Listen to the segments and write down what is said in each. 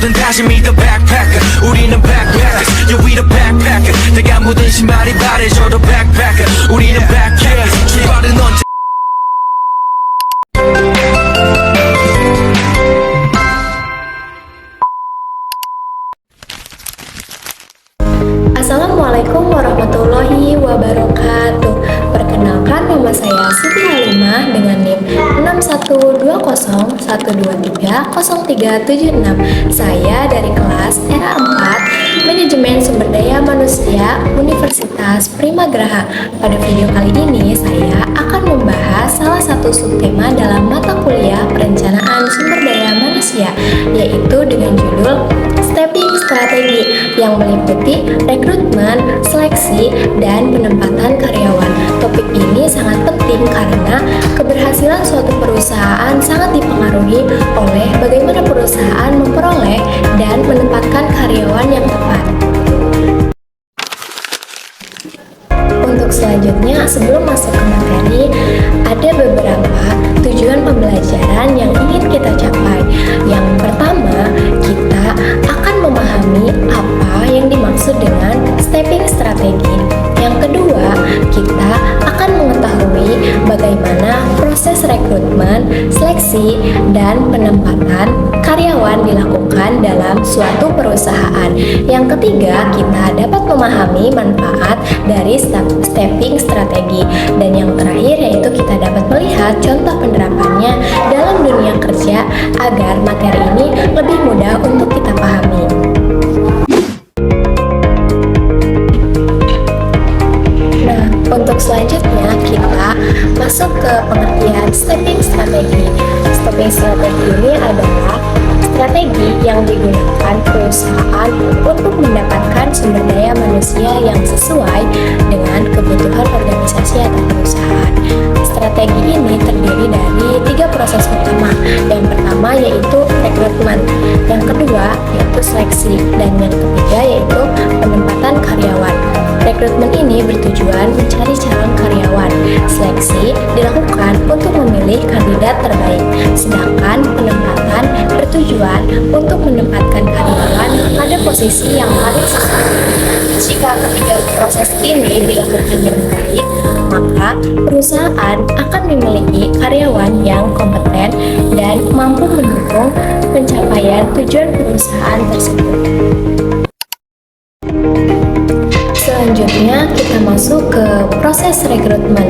뭐든 다시 믿어 backpacker 우리는 backpackers yeah we the backpacker 내가 묻은 신발이 바래져도 backpacker 우리는 backpackers 출발은 언제 Assalamualaikum warahmatullahi wabarakatuh. Perkenalkan, nama saya Siti Halimah dengan NIM 612013030376. Saya dari kelas ERA 4 Manajemen Sumber Daya Manusia Universitas Primagraha. Pada video kali ini saya akan membahas salah satu subtema dalam mata kuliah Perencanaan Sumber Daya Manusia, yaitu dengan judul Stepping Strategi, yang meliputi rekrutmen, seleksi, dan penempatan karyawan. Topik ini sangat penting karena keberhasilan suatu perusahaan sangat dipengaruhi oleh bagaimana perusahaan memperoleh dan menempatkan karyawan yang tepat. Untuk selanjutnya, sebelum masuk ke materi, ada beberapa tujuan pembelajaran yang ingin kita capai. Yang pertama, kita akan memahami apa yang dimaksud dengan stepping strategi. Yang kedua, kita akan mengetahui bagaimana proses rekrutmen, seleksi, dan penempatan karyawan dilakukan dalam suatu perusahaan. Yang ketiga, kita dapat memahami manfaat dari stepping strategi. Dan yang terakhir, yaitu kita dapat melihat contoh penerapannya dalam dunia kerja agar materi ini lebih mudah untuk kita pahami. Nah, untuk selanjutnya kita masuk ke pengertian stepping strategi. Stepping strategi ini adalah strategi yang digunakan perusahaan untuk mendapatkan sumber daya manusia yang sesuai dengan kebutuhan organisasi atau perusahaan. Strategi ini terdiri dari 3 proses utama. Yang pertama yaitu rekrutmen, yang kedua yaitu seleksi, dan yang ketiga yaitu penempatan karyawan. Rekrutmen ini bertujuan mencari calon karyawan. Seleksi dilakukan untuk memilih kandidat terbaik, sedangkan penempatan bertujuan untuk menempatkan karyawan pada posisi yang paling sesuai. Jika ketiga proses ini dilakukan dengan baik, maka perusahaan akan memiliki karyawan yang kompeten dan mampu mendukung pencapaian tujuan perusahaan tersebut. Selanjutnya kita masuk ke proses rekrutmen.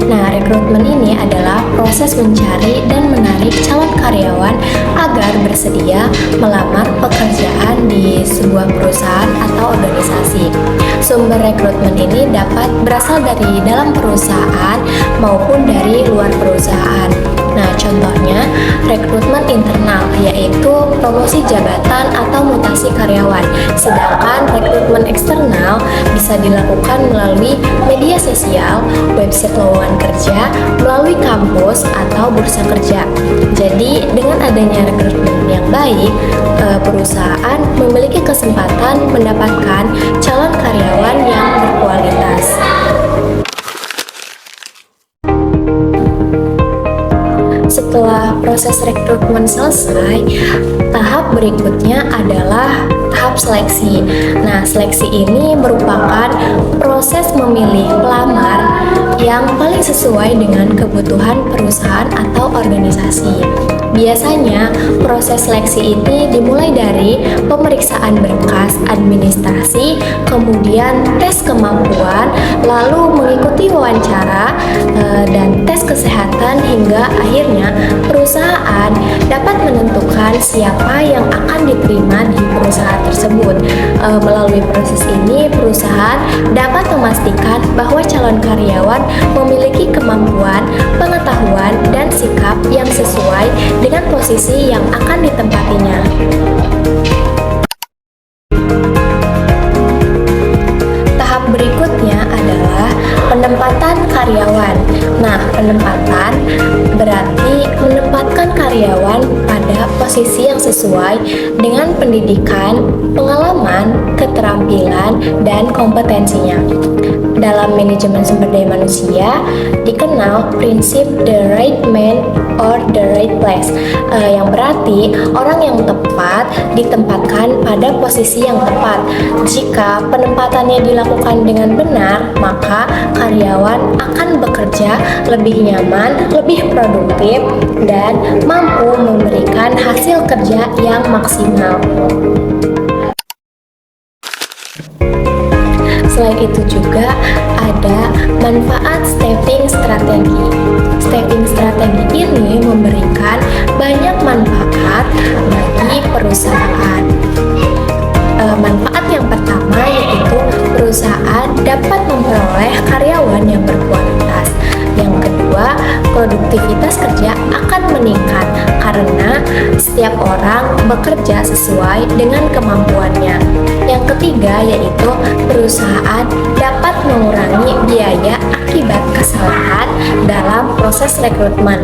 Nah, rekrutmen ini adalah proses mencari dan menarik calon karyawan agar bersedia melamar pekerjaan di sebuah perusahaan atau organisasi. Sumber rekrutmen ini dapat berasal dari dalam perusahaan maupun dari luar perusahaan. Nah, contohnya rekrutmen internal, yaitu promosi jabatan atau mutasi karyawan. Sedangkan rekrutmen eksternal bisa dilakukan melalui media sosial, website lowongan kerja, melalui kampus atau bursa kerja. Jadi, dengan adanya rekrutmen yang baik, perusahaan memiliki kesempatan mendapatkan calon karyawan yang berkualitas. Setelah proses rekrutmen selesai, tahap berikutnya adalah tahap seleksi. Nah, seleksi ini merupakan proses memilih pelamar yang paling sesuai dengan kebutuhan perusahaan atau organisasi. Biasanya, proses seleksi ini dimulai dari pemeriksaan berkas administrasi, kemudian tes kemampuan, lalu mengikuti wawancara dan tes kesehatan, hingga akhirnya perusahaan dapat menentukan siapa yang akan diterima di perusahaan tersebut. Melalui proses ini, perusahaan dapat memastikan bahwa calon karyawan memiliki kemampuan, pengetahuan, dan sikap yang sesuai dengan posisi yang akan ditempatinya. Tahap berikutnya adalah penempatan karyawan. Nah, penempatan berarti menempatkan karyawan pada posisi posisi yang sesuai dengan pendidikan, pengalaman, keterampilan, dan kompetensinya. Dalam manajemen sumber daya manusia, dikenal prinsip the right man or the right place, yang berarti orang yang tepat ditempatkan pada posisi yang tepat. Jika penempatannya dilakukan dengan benar, maka karyawan akan bekerja lebih nyaman, lebih produktif, dan mampu memberikan hasil kerja yang maksimal. Selain itu juga ada manfaat stepping strategi. Stepping strategi ini memberikan banyak manfaat bagi perusahaan. Manfaat yang pertama yaitu perusahaan dapat memperoleh karyawan yang berkualitas. Yang kedua, produktivitas kerja akan meningkat karena setiap orang bekerja sesuai dengan kemampuannya. Yang ketiga yaitu perusahaan dapat mengurangi biaya akibat kesalahan dalam proses rekrutmen.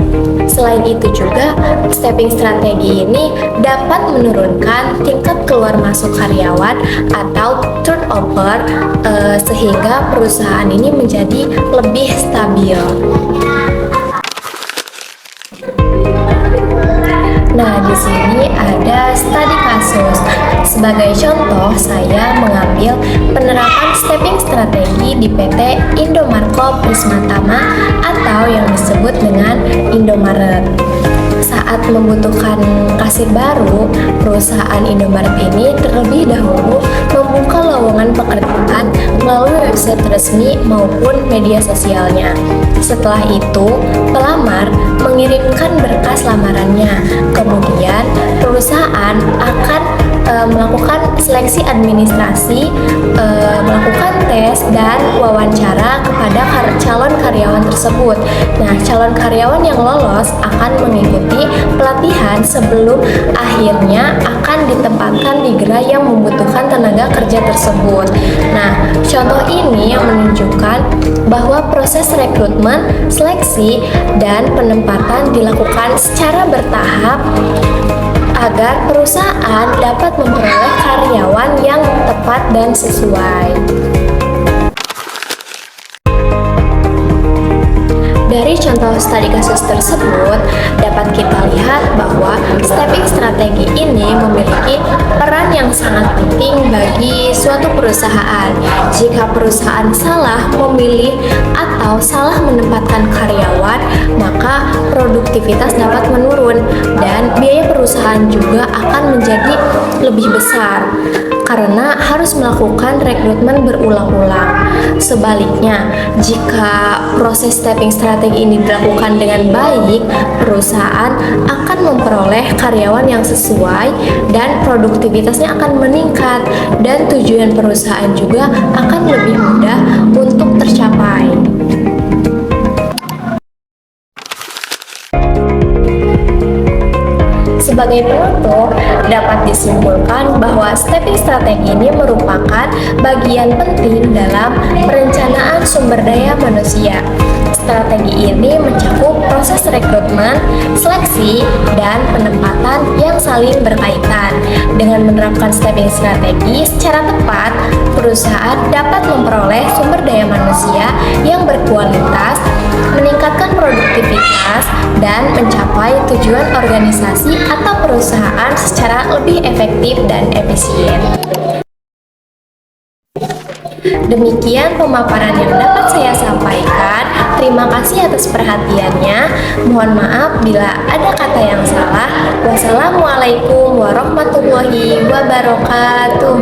Selain itu juga, stepping strategi ini dapat menurunkan tingkat keluar masuk karyawan atau turnover, sehingga perusahaan ini menjadi lebih stabil. Nah, di sini ada studi kasus. Sebagai contoh, saya mengambil penerapan stepping strategi di PT Indomarko Prismatama atau yang disebut dengan Indomaret. Saat membutuhkan kasir baru, perusahaan Indomaret ini terlebih dahulu membuka lowongan pekerjaan melalui website resmi maupun media sosialnya. Setelah itu, pelamar mengirimkan berkas lamarannya. Kemudian, perusahaan akan melakukan seleksi administrasi, melakukan tes dan wawancara kepada calon karyawan tersebut. Nah, calon karyawan yang lolos akan mengikuti pelatihan sebelum akhirnya akan ditempatkan di gerai yang membutuhkan tenaga kerja tersebut. Nah, contoh ini yang menunjukkan bahwa proses rekrutmen, seleksi, dan penempatan dilakukan secara bertahap agar perusahaan dapat memperoleh karyawan yang tepat dan sesuai. Dari contoh studi kasus tersebut, dapat kita lihat bahwa stepping strategi ini memiliki peran yang sangat penting bagi suatu perusahaan. Jika perusahaan salah memilih atau salah menempatkan karyawan, maka produktivitas dapat menurun dan biaya perusahaan juga akan menjadi lebih besar karena harus melakukan rekrutmen berulang-ulang. Sebaliknya, jika proses stepping strategi ini dilakukan dengan baik, perusahaan akan memperoleh karyawan yang sesuai dan produktivitasnya akan meningkat dan tujuan perusahaan juga akan lebih mudah untuk tercapai. Sebagai penutup, dapat disimpulkan bahwa stepping strategi ini merupakan bagian penting dalam perencanaan sumber daya manusia. Strategi ini mencakup proses rekrutmen, seleksi, dan penempatan yang saling berkaitan. Dengan menerapkan stepping strategi secara tepat, perusahaan dapat memperoleh sumber daya manusia yang berkualitas, meningkatkan produktivitas, dan mencapai tujuan organisasi atau perusahaan secara lebih efektif dan efisien. Demikian pemaparan yang dapat saya sampaikan. Terima kasih atas perhatiannya. Mohon maaf bila ada kata yang salah. Wassalamualaikum warahmatullahi wabarakatuh.